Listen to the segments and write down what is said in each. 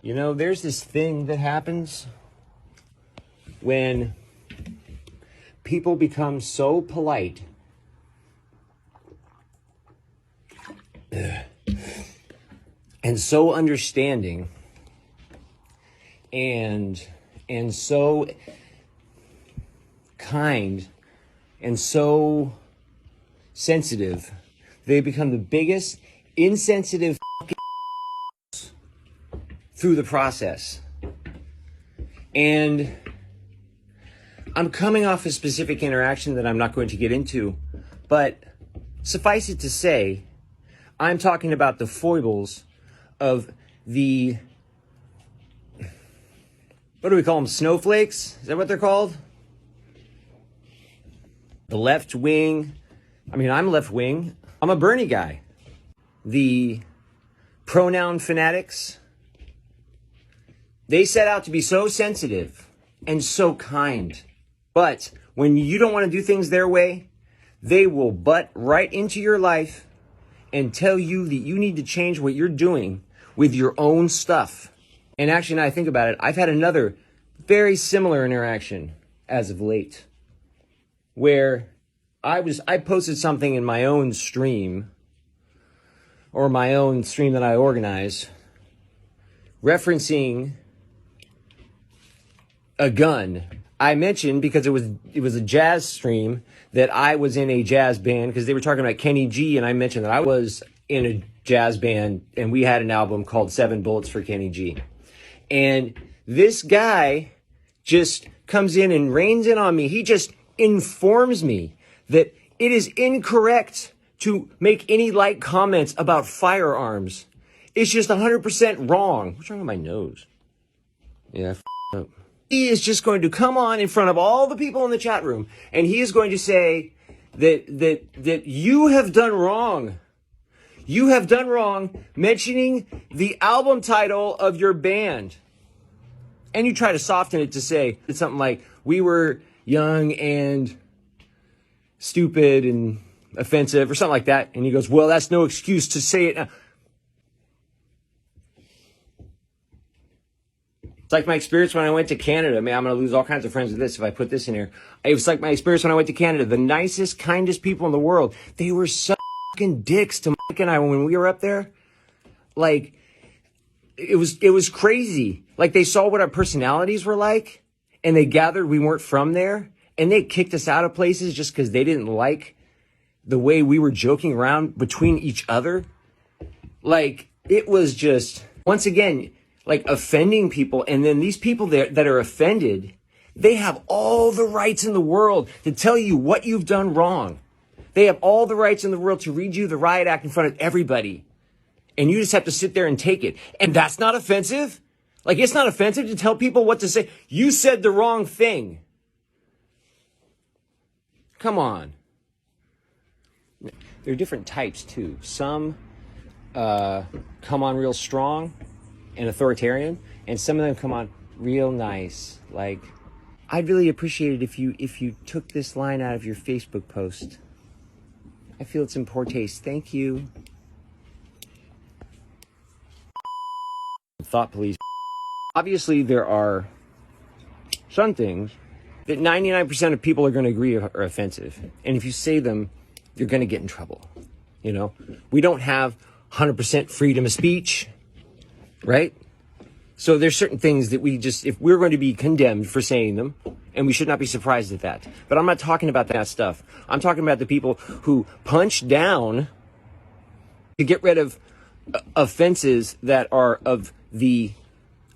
You know, there's this thing that happens when people become so polite and so understanding and so kind and so sensitive, they become the biggest insensitive through the process. And I'm coming off a specific interaction that I'm not going to get into, but suffice it to say, I'm talking about the foibles of the, what do we call them, snowflakes? Is that what they're called? The left wing. I mean, I'm left wing. I'm a Bernie guy. The pronoun fanatics. They set out to be so sensitive and so kind. But when you don't want to do things their way, they will butt right into your life and tell you that you need to change what you're doing with your own stuff. And actually, now I think about it, I've had another very similar interaction as of late, where I posted something in my own stream, or my own stream that I organize, referencing a gun. I mentioned, because it was a jazz stream, that I was in a jazz band, because they were talking about Kenny G, and I mentioned that I was in a jazz band, and we had an album called 7 Bullets for Kenny G. And this guy just comes in and reins in on me. He just informs me that it is incorrect to make any light comments about firearms. It's just 100% wrong. What's wrong with my nose? Yeah, up. He is just going to come on in front of all the people in the chat room, and he is going to say that you have done wrong. You have done wrong mentioning the album title of your band. And you try to soften it to say it's something like, we were young and stupid and offensive or something like that. And he goes, well, that's no excuse to say it now. It's like my experience when I went to Canada. I mean, I'm going to lose all kinds of friends with this if I put this in here. It was like my experience when I went to Canada. The nicest, kindest people in the world. They were such fucking dicks to Mike and I when we were up there. Like, it was crazy. Like, they saw what our personalities were like, and they gathered we weren't from there, and they kicked us out of places just because they didn't like the way we were joking around between each other. Like, it was just, once again, like, offending people. And then these people that are offended, they have all the rights in the world to tell you what you've done wrong. They have all the rights in the world to read you the riot act in front of everybody. And you just have to sit there and take it. And that's not offensive. Like, it's not offensive to tell people what to say. You said the wrong thing. Come on. There are different types, too. Some come on real strong and authoritarian, and some of them come on real nice. Like, I'd really appreciate it if you took this line out of your Facebook post. I feel it's in poor taste. Thank you. Thought police. Obviously, there are some things that 99% of people are going to agree are offensive. And if you say them, you're going to get in trouble. You know, we don't have 100% freedom of speech, right? So there's certain things that we just, if we're going to be condemned for saying them, and we should not be surprised at that. But I'm not talking about that stuff. I'm talking about the people who punch down to get rid of offenses that are of the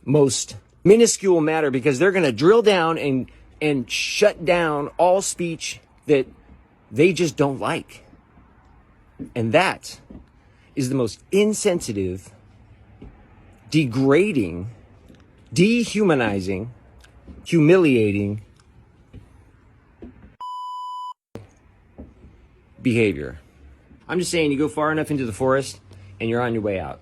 most minuscule matter, because they're going to drill down and shut down all speech that they just don't like. And that is the most insensitive, degrading, dehumanizing, humiliating behavior. I'm just saying, you go far enough into the forest and you're on your way out.